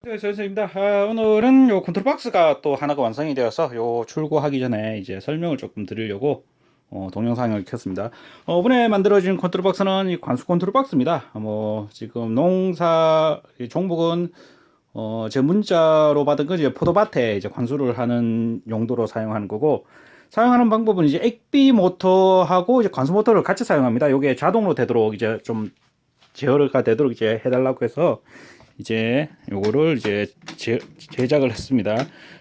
네, 선생님입니다. 오늘은 요 컨트롤 박스가 또 하나가 완성이 되어서 요 출고하기 전에 이제 설명을 조금 드리려고 동영상을 켰습니다. 이번에 만들어진 컨트롤 박스는 이 관수 컨트롤 박스입니다. 지금 농사 이 종목은 제 문자로 받은 건 이제 포도밭에 이제 관수를 하는 용도로 사용하는 거고, 사용하는 방법은 이제 액비 모터하고 이제 관수 모터를 같이 사용합니다. 요게 자동으로 되도록 이제 좀 제어가 되도록 이제 해달라고 해서 이제 요거를 이제 제작을 했습니다.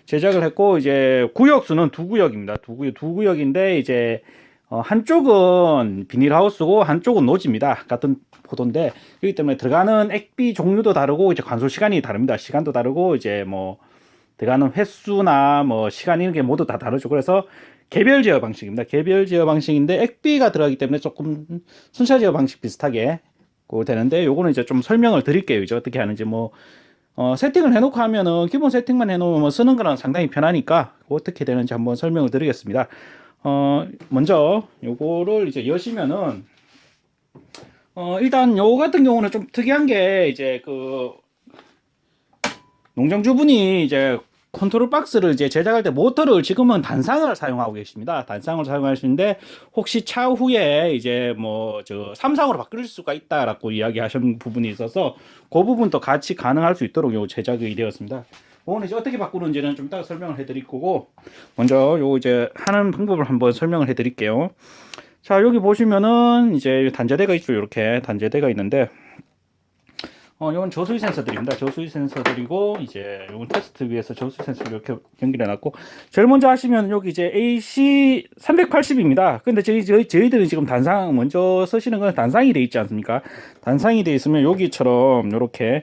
제작을 했고, 이제 구역수는 두 구역입니다. 두 구역인데 이제 한쪽은 비닐하우스고 한쪽은 노지입니다. 같은 포도인데, 그렇기 때문에 들어가는 액비 종류도 다르고 이제 관수 시간이 다릅니다. 시간도 다르고 이제 뭐 들어가는 횟수나 뭐 시간 이런 게 모두 다 다르죠. 그래서 개별 제어 방식입니다. 개별 제어 방식인데 액비가 들어가기 때문에 조금 순차 제어 방식 비슷하게 되는데, 요거는 이제 좀 설명을 드릴게요. 이제 어떻게 하는지 세팅을 해놓고 하면은 기본 세팅만 해놓으면 쓰는 거랑 상당히 편하니까 어떻게 되는지 한번 설명을 드리겠습니다. 먼저 요거를 이제 여시면은 일단 요 같은 경우는 좀 특이한 게 이제 그 농장주분이 이제 컨트롤 박스를 이제 제작할 때 모터를 지금은 단상을 사용하고 계십니다. 단상을 사용하시는데 혹시 차후에 이제 뭐 저 삼상으로 바뀔 수가 있다라고 이야기하신 부분이 있어서 그 부분도 같이 가능할 수 있도록 요 제작이 되었습니다. 오늘 이제 어떻게 바꾸는지는 좀 이따가 설명을 해드릴 거고, 먼저 요 이제 하는 방법을 한번 설명을 해드릴게요. 자, 여기 보시면은 이제 단자대가 있죠. 이렇게 단자대가 있는데, 이건 저수위 센서들입니다. 저수위 센서들이고, 이제 이건 테스트 위해서 저수위 센서를 이렇게 연결해 놨고, 제일 먼저 하시면 여기 이제 AC 380입니다. 근데 저희들은 지금 단상 먼저 쓰시는 건 단상이 돼 있지 않습니까? 단상이 돼 있으면 여기처럼 이렇게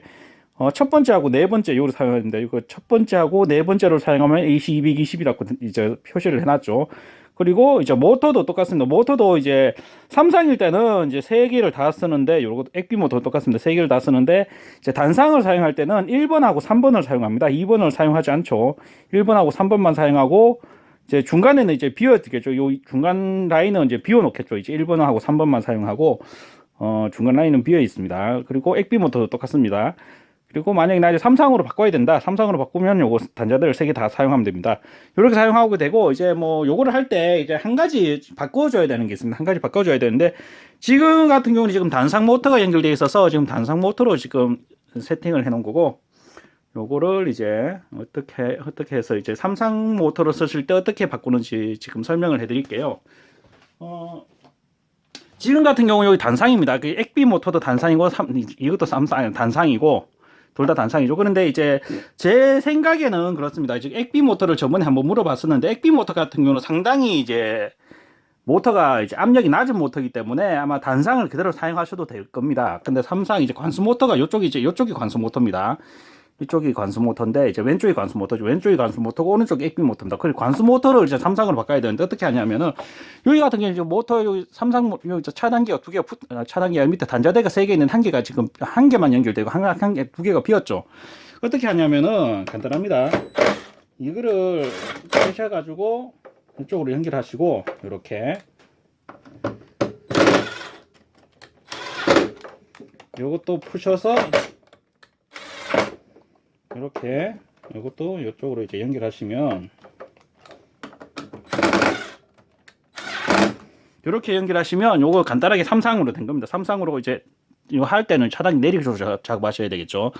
첫 번째하고 네 번째 요를 사용하는데, 이거 첫 번째하고 네 번째를 사용하면 AC 220이라고 이제 표시를 해놨죠. 그리고 이제 모터도 똑같습니다. 모터도 이제 삼상일 때는 이제 세 개를 다 쓰는데, 요거 액비 모터 똑같습니다. 세 개를 다 쓰는데, 이제 단상을 사용할 때는 1번하고 3번을 사용합니다. 2번을 사용하지 않죠. 1번하고 3번만 사용하고, 이제 중간에는 이제 비워두겠죠. 요 중간 라인은 이제 비워놓겠죠. 이제 1번하고 3번만 사용하고, 중간 라인은 비어 있습니다. 그리고 액비 모터도 똑같습니다. 그리고 만약에 나 이제 삼상으로 바꿔야 된다. 삼상으로 바꾸면 요거 단자들 세 개 다 사용하면 됩니다. 이렇게 사용하고 되고, 이제 뭐 요거를 할 때 이제 한 가지 바꿔줘야 되는 게 있습니다. 한 가지 바꿔줘야 되는데, 지금 같은 경우는 지금 단상 모터가 연결되어 있어서 지금 단상 모터로 지금 세팅을 해 놓은 거고, 요거를 이제 어떻게 해서 이제 삼상 모터로 쓰실 때 어떻게 바꾸는지 지금 설명을 해 드릴게요. 지금 같은 경우 여기 단상입니다. 그 액비 모터도 단상이고 이것도 단상이고, 둘 다 단상이죠. 그런데 이제 제 생각에는 그렇습니다. 지금 액비 모터를 저번에 한번 물어봤었는데, 액비 모터 같은 경우는 상당히 이제 모터가 이제 압력이 낮은 모터이기 때문에 아마 단상을 그대로 사용하셔도 될 겁니다. 근데 삼상 이제 관수 모터가 요쪽이 관수 모터입니다. 이쪽이 관수 모터인데, 이제 왼쪽이 관수 모터죠. 왼쪽이 관수 모터고 오른쪽이 액비 모터입니다. 그리고 관수 모터를 이제 삼상으로 바꿔야 되는데, 어떻게 하냐면은 여기 같은 경우는 이제 모터 여기 삼상 여기 차단기가 두 개가 차단기가 밑에 단자대가 세 개 있는 한 개가 지금 한 개만 연결되고 두 개가 비었죠. 어떻게 하냐면은 간단합니다. 이거를 빼셔가지고 이쪽으로 연결하시고, 이렇게 요것도 푸셔서 이렇게 이것도 이쪽으로 이제 연결하시면, 이렇게 연결하시면 요거 간단하게 삼상으로 된 겁니다. 삼상으로 이제 이거 할 때는 차단기 내리고 작업하셔야 되겠죠.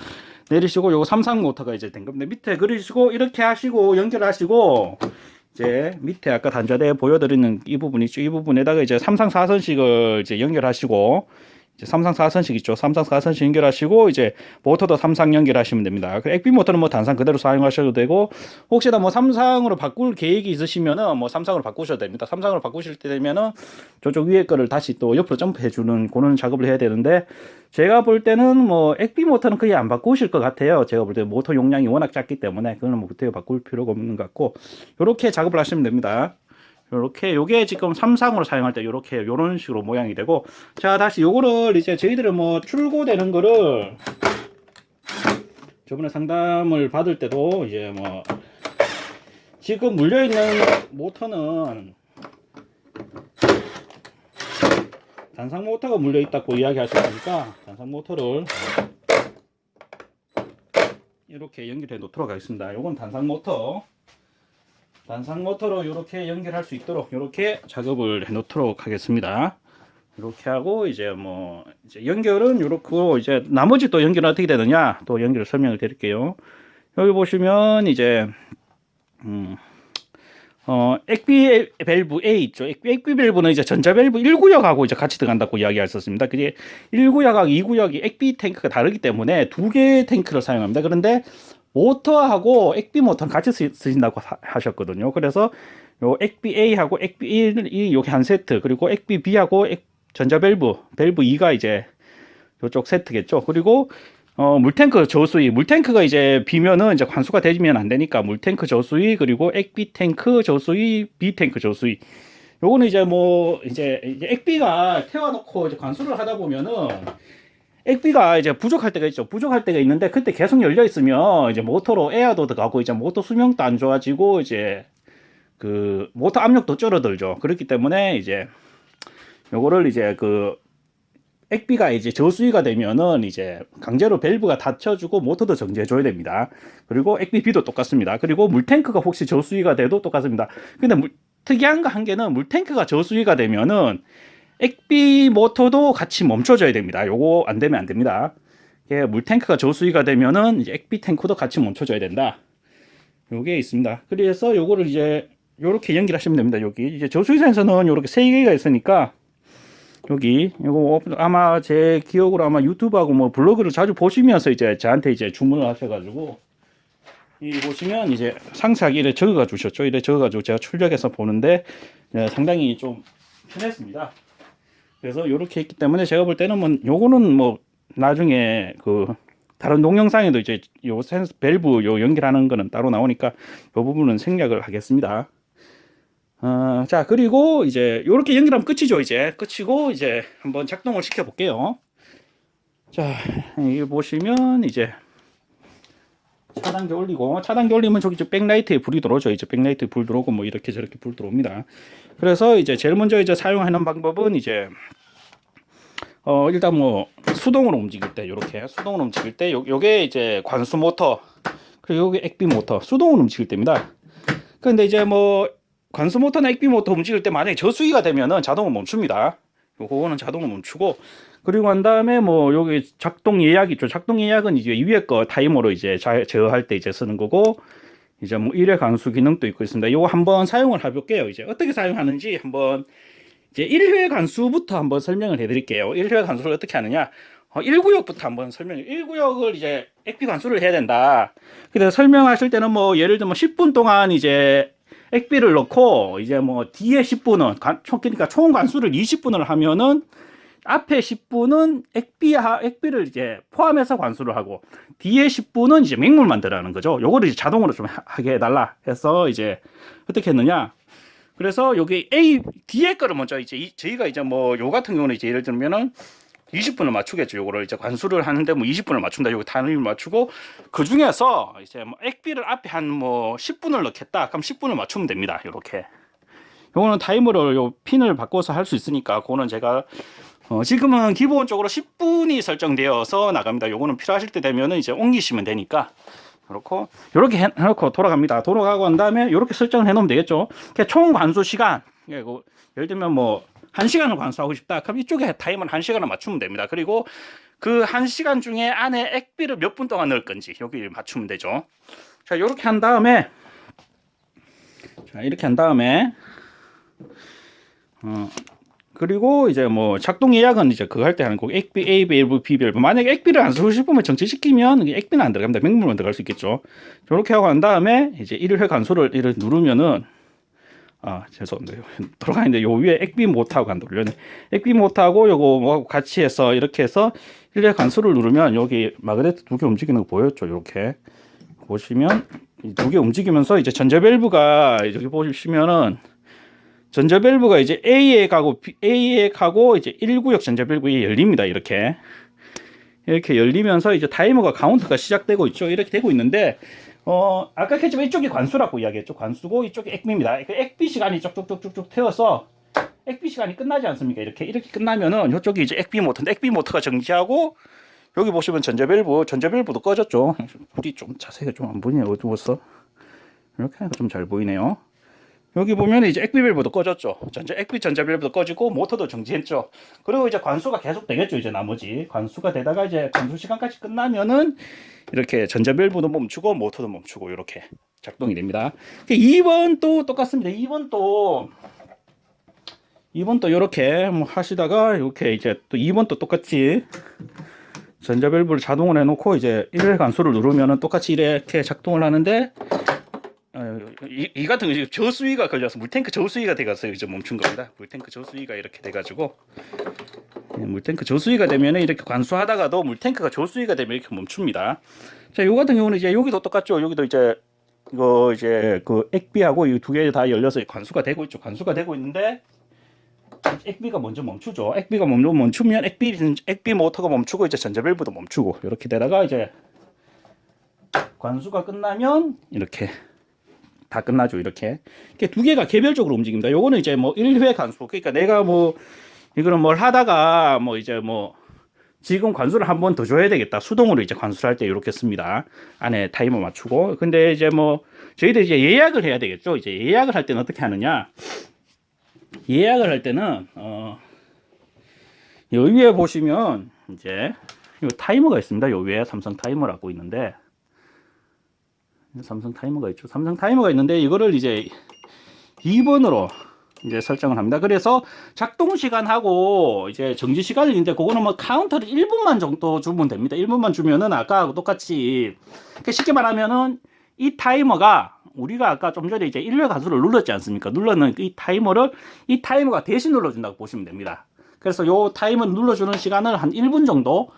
내리시고 요거 삼상 모터가 이제 된 겁니다. 밑에 그리시고 이렇게 하시고 연결하시고, 이제 밑에 아까 단자대 보여드리는 이 부분 있죠. 이 부분에다가 이제 삼상 4선식을 이제 연결하시고, 이제 삼상 4선식 있죠. 삼상 4선식 연결하시고, 이제 모터도 삼상 연결하시면 됩니다. 그 액비 모터는 뭐 단상 그대로 사용하셔도 되고, 혹시나 뭐 삼상으로 바꿀 계획이 있으시면은 뭐 삼상으로 바꾸셔도 됩니다. 삼상으로 바꾸실 때 되면은 저쪽 위에 거를 다시 또 옆으로 점프해 주는 그런 작업을 해야 되는데, 제가 볼 때는 뭐 액비 모터는 거의 안 바꾸실 것 같아요. 제가 볼 때 모터 용량이 워낙 작기 때문에 그거는 뭐 그때 바꿀 필요가 없는 것 같고, 이렇게 작업을 하시면 됩니다. 요렇게 요게 지금 삼상으로 사용할 때 요렇게 요런 식으로 모양이 되고, 자 다시 요거를 이제 저희들은 뭐 출고되는 거를 저번에 상담을 받을 때도 이제 뭐 지금 물려있는 모터는 단상 모터가 물려있다고 이야기 하셨으니까 단상 모터를 이렇게 연결해 놓도록 하겠습니다. 요건 단상 모터. 단상 모터로 이렇게 연결할 수 있도록 이렇게 작업을 해 놓도록 하겠습니다. 이렇게 하고 이제 뭐 이제 연결은 이렇고 이제 나머지 또 연결은 어떻게 되느냐 또 연결을 설명을 드릴게요. 여기 보시면 이제 액비 밸브 A 있죠. 액비 밸브는 이제 전자 밸브 1구역하고 이제 같이 들어간다고 이야기했었습니다. 그게 1구역하고 2구역이 액비 탱크가 다르기 때문에 두 개의 탱크를 사용합니다. 그런데 모터하고 액비 모터는 같이 쓰신다고 하셨거든요. 그래서 요 액비 A하고 액비 1이 여기 한 세트, 그리고 액비 B하고 전자 밸브 2가 이제 요쪽 세트겠죠. 그리고 물탱크 저수위, 물탱크가 이제 비면은 이제 관수가 되면 안 되니까 물탱크 저수위, 그리고 액비 탱크 저수위, 비탱크 저수위. 요거는 이제 뭐 이제 액비가 태워놓고 이제 관수를 하다 보면은 액비가 이제 부족할 때가 있죠. 부족할 때가 있는데 그때 계속 열려 있으면 이제 모터로 에어도 들어가고 이제 모터 수명도 안 좋아지고 이제 그 모터 압력도 줄어들죠. 그렇기 때문에 이제 요거를 이제 그 액비가 이제 저수위가 되면은 이제 강제로 밸브가 닫혀주고 모터도 정지해줘야 됩니다. 그리고 액비 B도 똑같습니다. 그리고 물탱크가 혹시 저수위가 돼도 똑같습니다. 근데 특이한 거 한 개는 물탱크가 저수위가 되면은 액비 모터도 같이 멈춰줘야 됩니다. 요거 안 되면 안 됩니다. 물탱크가 저수위가 되면은 이제 액비 탱크도 같이 멈춰줘야 된다. 요게 있습니다. 그래서 요거를 이제 요렇게 연결하시면 됩니다. 여기 이제 저수위선에서는 요렇게 3개가 있으니까 여기 이거 아마 제 기억으로 아마 유튜브하고 뭐 블로그를 자주 보시면서 이제 저한테 이제 주문을 하셔가지고 이 보시면 이제 상세하게 이래 적어가 주셨죠. 이래 적어가지고 제가 출력해서 보는데 상당히 좀 편했습니다. 그래서 이렇게 했기 때문에 제가 볼 때는 뭐 요거는 뭐 나중에 그 다른 동영상에도 이제 요 센스 밸브 요 연결하는 거는 따로 나오니까 요 부분은 생략을 하겠습니다. 자, 그리고 이제 요렇게 연결하면 끝이죠. 이제 끝이고 이제 한번 작동을 시켜 볼게요. 자, 여기 보시면 이제 차단기 올리고, 차단기 올리면 저기 백라이트에 불이 들어오죠. 이제 백라이트에 불 들어오고 뭐 이렇게 저렇게 불 들어옵니다. 그래서 이제 제일 먼저 이제 사용하는 방법은 이제 일단 뭐 수동으로 움직일 때 요렇게 수동으로 움직일 때 요게 이제 관수 모터, 그리고 요게 액비 모터 수동으로 움직일 때입니다. 근데 이제 뭐 관수 모터나 액비 모터 움직일 때 만약에 저수위가 되면은 자동으로 멈춥니다. 요거는 자동으로 멈추고, 그리고 한 다음에 뭐 여기 작동 예약 있죠. 작동 예약은 이제 위에 거 타이머로 이제 제어할 때 이제 쓰는 거고, 이제 뭐 1회 관수 기능도 있고 있습니다. 요거 한번 사용을 해볼게요. 이제 어떻게 사용하는지 한번 이제 1회 관수부터 한번 설명을 해드릴게요. 1회 관수를 어떻게 하느냐? 1구역부터 한번 설명해. 1구역을 이제 액비 관수를 해야 된다. 그래서 설명하실 때는 뭐 예를 들면 10분 동안 이제 액비를 넣고 이제 뭐 뒤에 10분은 그러니까 총 관수를 20분을 하면은 앞에 10분은 액비를 이제 포함해서 관수를 하고 뒤에 10분은 이제 맹물만 들어가는 거죠. 요거를 이제 자동으로 좀 하게 해달라 해서 이제 어떻게 했느냐? 그래서 여기 뒤에 거를 먼저 이제 저희가 이제 뭐 요 같은 경우는 이제 예를 들면은 20분을 맞추겠죠. 요거를 이제 관수를 하는데 뭐 20분을 맞춘다. 요거 타이밍을 맞추고 그 중에서 이제 뭐 액비를 앞에 한 뭐 10분을 넣겠다. 그럼 10분을 맞추면 됩니다. 요렇게. 요거는 타이머를 요 핀을 바꿔서 할 수 있으니까 그거는 제가 지금은 기본적으로 10분이 설정되어서 나갑니다. 요거는 필요하실 때 되면은 이제 옮기시면 되니까 그렇고 요렇게 해놓고 돌아갑니다. 돌아가고 난 다음에 요렇게 설정을 해놓으면 되겠죠. 총 관수 시간 예를 들면 뭐 1시간을 관수하고 싶다. 그럼 이쪽에 타이머는 1시간을 맞추면 됩니다. 그리고 그 1시간 중에 안에 액비를 몇 분 동안 넣을 건지 여기 맞추면 되죠. 자, 이렇게 한 다음에 이렇게 한 다음에 그리고 이제 뭐 작동 예약은 이제 그거 할 때 하는 거고, 액비 A 밸브 B 밸브 만약에 액비를 안 쓰고 싶으면 정지시키면 액비는 안 들어갑니다. 맹물만 들어갈 수 있겠죠. 이렇게 하고 난 다음에 이제 1회 관수를 이를 누르면은 죄송합니다. 돌아가 있는데 요 위에 액비 모터하고 안 돌려네. 액비 모터하고 요거 뭐 같이 해서 이렇게 해서 1회 관수를 누르면 여기 마그네트 두 개 움직이는 거 보였죠? 이렇게 보시면 두 개 움직이면서 이제 전자 밸브가 여기 보시면은 전자 밸브가 이제 A에 가고 이제 1구역 전자 밸브에 열립니다. 이렇게 열리면서 이제 타이머가 카운트가 시작되고 있죠. 이렇게 되고 있는데 아까 했지만 이쪽이 관수라고 이야기했죠. 관수고 이쪽이 액비입니다. 액비 시간이 쭉쭉쭉쭉 태워서 액비 시간이 끝나지 않습니까? 이렇게 끝나면은 이쪽이 이제 액비 모터인데 액비 모터가 정지하고 여기 보시면 전자밸브도 꺼졌죠. 불이 좀 자세히 좀 안 보이네요. 어두웠어. 이렇게 하니까 좀 잘 보이네요. 여기 보면 이제 액비밸브도 꺼졌죠. 전자밸브도 꺼지고 모터도 정지했죠. 그리고 이제 관수가 계속 되겠죠. 이제 나머지 관수가 되다가 이제 관수 시간까지 끝나면은 이렇게 전자밸브도 멈추고 모터도 멈추고 이렇게 작동이 됩니다. 2번도 똑같습니다. 2번도 이렇게 뭐 하시다가 이렇게 이제 또 2번도 똑같이 전자밸브를 자동을 해놓고 이제 1회 관수를 누르면은 똑같이 이렇게 작동을 하는데 이 같은 경우 저수위가 걸려서 물탱크 저수위가 돼가서 이제 멈춘 겁니다. 물탱크 저수위가 이렇게 돼가지고 물탱크 저수위가 되면은 이렇게 관수하다가도 물탱크가 저수위가 되면 이렇게 멈춥니다. 자, 요 같은 경우는 이제 여기도 똑같죠. 여기도 이제 이거 이제 그 액비하고 이 두 개 다 열려서 관수가 되고 있죠. 관수가 되고 있는데 액비가 먼저 멈추죠. 액비가 먼저 멈추면 액비 모터가 멈추고 이제 전자밸브도 멈추고 이렇게 되다가 이제 관수가 끝나면 이렇게 다 끝나죠. 이렇게 두 개가 개별적으로 움직입니다. 요거는 이제 뭐 1회 관수. 그러니까 내가 뭐 이거는 뭘 하다가 뭐 이제 뭐 지금 관수를 한 번 더 줘야 되겠다. 수동으로 이제 관수를 할 때 이렇게 씁니다. 안에 타이머 맞추고. 근데 이제 뭐 저희들 이제 예약을 해야 되겠죠. 이제 예약을 할 때는 어떻게 하느냐? 예약을 할 때는 여기 위에 보시면 이제 요 타이머가 있습니다. 요 위에 삼성 타이머라고 있는데 삼성 타이머가 있죠. 삼성 타이머가 있는데 이거를 이제 2번으로 이제 설정을 합니다. 그래서 작동 시간하고 이제 정지 시간이 있는데 그거는 뭐 카운터를 1분만 정도 주면 됩니다. 1분만 주면은 아까 똑같이 쉽게 말하면은 이 타이머가 우리가 아까 좀 전에 이제 1회 관수를 눌렀지 않습니까? 눌렀는 이 타이머가 대신 눌러준다고 보시면 됩니다. 그래서 요 타이머 눌러주는 시간을 한 1분 정도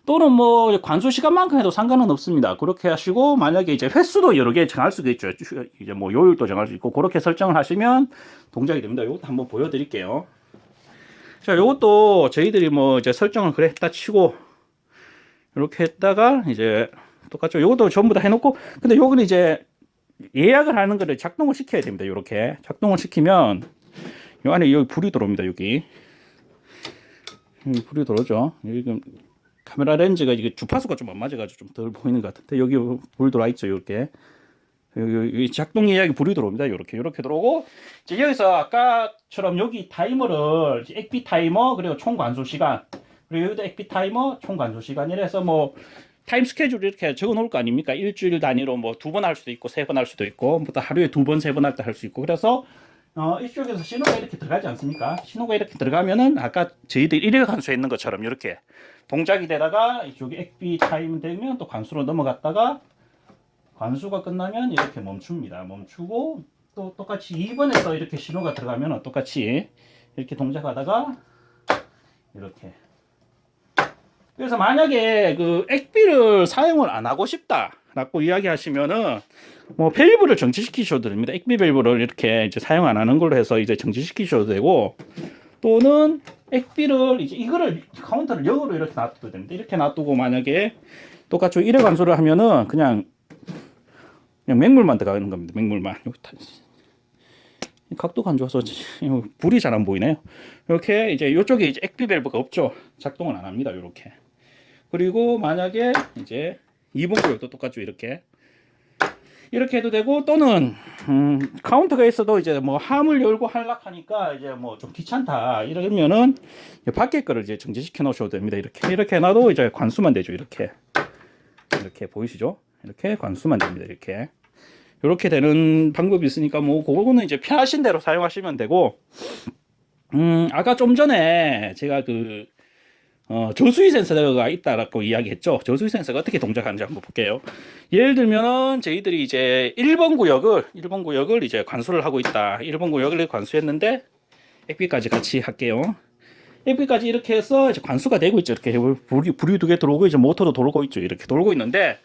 또는 뭐 관수 시간만큼 해도 상관은 없습니다. 그렇게 하시고 만약에 이제 횟수도 여러 개 정할 수도 있죠. 이제 뭐 요일도 정할 수 있고 그렇게 설정을 하시면 동작이 됩니다. 요것도 한번 보여드릴게요. 자, 요것도 저희들이 뭐 이제 설정을 그래 했다 치고 이렇게 했다가 이제 똑같죠. 요것도 전부 다 해놓고 근데 요거는 이제 예약을 하는 거를 작동을 시켜야 됩니다. 요렇게 작동을 시키면 요 안에 여기 불이 들어옵니다. 여기 불이 들어오죠. 여기 카메라 렌즈가 이게 주파수가 좀 안 맞아가지고 좀 덜 보이는 것 같은데 여기 불 들어와 있죠. 이렇게 여기 작동 예약이 불이 들어옵니다. 이렇게 들어오고 이제 여기서 아까처럼 여기 타이머를 액비 타이머 그리고 총 관수 시간 그리고 여기도 액비 타이머 총 관수 시간 이래서 뭐 타임 스케줄 이렇게 적어 놓을 거 아닙니까? 일주일 단위로 뭐 2번 할 수도 있고 3번 할 수도 있고 뭐 하루에 2번 3번 할 때 할 수 있고 그래서 이쪽에서 신호가 이렇게 들어가지 않습니까? 신호가 이렇게 들어가면은 아까 저희들 1회 관수에 있는 것처럼 이렇게 동작이 되다가 이쪽에 액비 타임 되면 또 관수로 넘어갔다가 관수가 끝나면 이렇게 멈춥니다. 멈추고 또 똑같이 2번에서 이렇게 신호가 들어가면 똑같이 이렇게 동작하다가 이렇게 그래서 만약에 그 액비를 사용을 안 하고 싶다라고 이야기하시면은 뭐 밸브를 정지시키셔도 됩니다. 액비 밸브를 이렇게 이제 사용 안 하는 걸로 해서 이제 정지시키셔도 되고 또는 액비를 이제 이거를 카운터를 역으로 이렇게 놔둬도 됩니다. 이렇게 놔두고 만약에 똑같이 1회 관수를 하면은 그냥 맹물만 들어가는 겁니다. 맹물만. 각도가 안 좋아서 불이 잘 안 보이네요. 이렇게 이제 이쪽에 이제 액비 밸브가 없죠. 작동을 안 합니다. 이렇게. 그리고 만약에 이제 2번 구역도 똑같죠. 이렇게 해도 되고 또는 카운터가 있어도 이제 뭐 함을 열고 하락하니까 이제 뭐 좀 귀찮다 이러면은 밖에 거를 이제 정지시켜 놓으셔도 됩니다. 이렇게 해놔도 이제 관수만 되죠. 이렇게 보이시죠? 이렇게 관수만 됩니다. 이렇게 되는 방법이 있으니까 뭐 그거는 이제 편하신 대로 사용하시면 되고 아까 좀 전에 제가 그 저수위 센서가 있다라고 이야기했죠. 저수위 센서가 어떻게 동작하는지 한번 볼게요. 예를 들면은 저희들이 이제 1번 구역을 이제 관수를 하고 있다. 1번 구역을 관수했는데 액비까지 같이 할게요. 액비까지 이렇게 해서 이제 관수가 되고 있죠. 이렇게 불이 두 개 들어오고 이제 모터도 돌고 있죠. 이렇게 돌고 있는데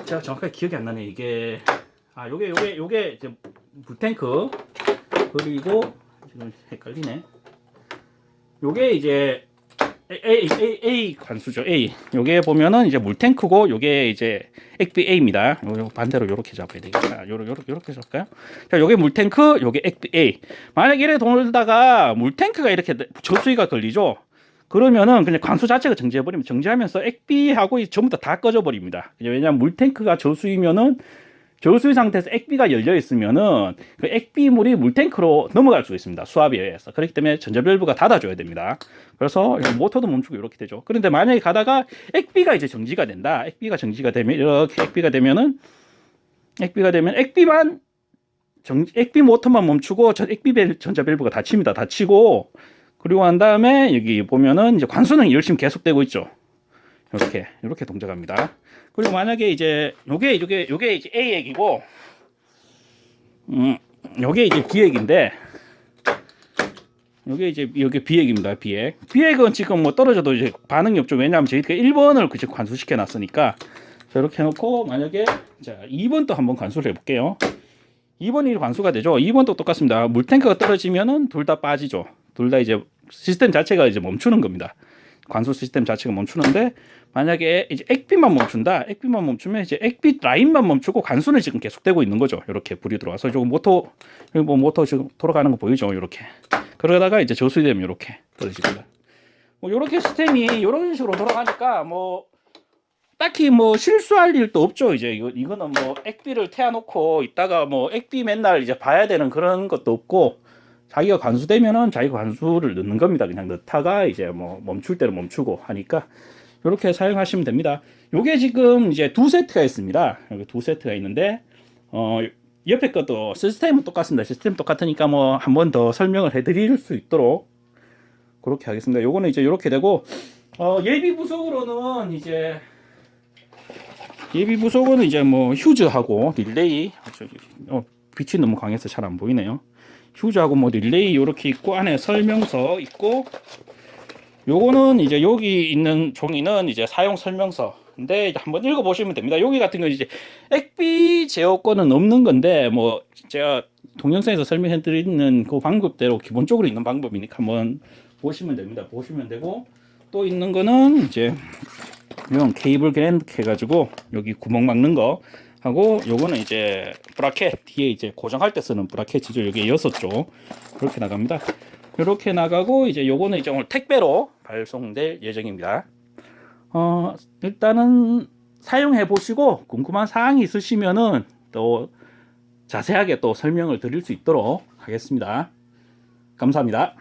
제가 정확하게 기억이 안 나네. 이게 요게 이제 물탱크 그리고 지금 헷갈리네. 요게 이제 A 관수죠. A. 요게 보면은 이제 물탱크고 요게 이제 액비 A입니다. 요 반대로 요렇게 잡아야 되겠다. 요렇게 잡을까요? 자, 요게 물탱크, 요게 액비 A. 만약 이래 돌다가 물탱크가 이렇게 저수위가 걸리죠. 그러면은 그냥 관수 자체가 정지해버리면 정지하면서 액비하고 전부 다 꺼져버립니다. 왜냐하면 물탱크가 저수이면은 저수위 상태에서 액비가 열려 있으면은 그 액비물이 물탱크로 넘어갈 수 있습니다. 수압에 의해서. 그렇기 때문에 전자밸브가 닫아줘야 됩니다. 그래서 모터도 멈추고 이렇게 되죠. 그런데 만약에 가다가 액비가 이제 정지가 된다. 액비가 정지가 되면 이렇게 액비가 되면 액비만 액비 모터만 멈추고 액비 전자밸브가 닫힙니다. 닫히고 그리고 난 다음에 여기 보면은 이제 관수는 열심히 계속되고 있죠. 이렇게 동작합니다. 그리고 만약에 이제 요게 이제 A액이고 요게 이제 B액인데 요게 B액입니다. B액은 지금 뭐 떨어져도 이제 반응이 없죠. 왜냐하면 저희가 1번을 그저 관수시켜 놨으니까. 자, 이렇게 해놓고 만약에 자 2번도 한번 관수를 해볼게요. 2번이 관수가 되죠. 2번도 똑같습니다. 물탱크가 떨어지면은 둘 다 빠지죠. 둘 다 이제 시스템 자체가 이제 멈추는 겁니다. 관수 시스템 자체가 멈추는데 만약에 이제 액비만 멈춘다. 액비만 멈추면 이제 액비 라인만 멈추고 관수는 지금 계속되고 있는 거죠. 이렇게 불이 들어와서 조금 모터 지금 돌아가는 거 보이죠? 이렇게. 그러다가 이제 저수되면 이렇게 떨어집니다. 뭐 이렇게 시스템이 이런 식으로 돌아가니까 뭐 딱히 뭐 실수할 일도 없죠. 이제 이거는 뭐 액비를 태워놓고 있다가 뭐 액비 맨날 이제 봐야 되는 그런 것도 없고 자기가 관수되면은 자기가 관수를 넣는 겁니다. 그냥 넣다가 이제 뭐 멈출 때는 멈추고 하니까 이렇게 사용하시면 됩니다. 요게 지금 이제 두 세트가 있습니다. 여기 두 세트가 있는데 옆에 것도 시스템은 똑같습니다. 시스템 똑같으니까 뭐 한 번 더 설명을 해드릴 수 있도록 그렇게 하겠습니다. 요거는 이제 이렇게 되고 예비 부속으로는 이제 뭐 휴즈하고 릴레이 빛이 너무 강해서 잘 안 보이네요. 휴즈하고 뭐 릴레이 이렇게 있고 안에 설명서 있고 요거는 이제 여기 있는 종이는 이제 사용 설명서인데 한번 읽어 보시면 됩니다. 여기 같은 건 이제 액비 제어권은 없는 건데 뭐 제가 동영상에서 설명해 드리는 그 방법대로 기본적으로 있는 방법이니까 한번 보시면 됩니다. 보시면 되고 또 있는 거는 이제 이런 케이블 그랜드 해가지고 여기 구멍 막는 거 하고 요거는 이제 브라켓 뒤에 이제 고정할 때 쓰는 브라켓이죠. 여기 6쪽 이렇게 나갑니다. 이렇게 나가고 이제 요거는 이제 오늘 택배로 발송될 예정입니다. 일단은 사용해 보시고 궁금한 사항이 있으시면은 또 자세하게 또 설명을 드릴 수 있도록 하겠습니다. 감사합니다.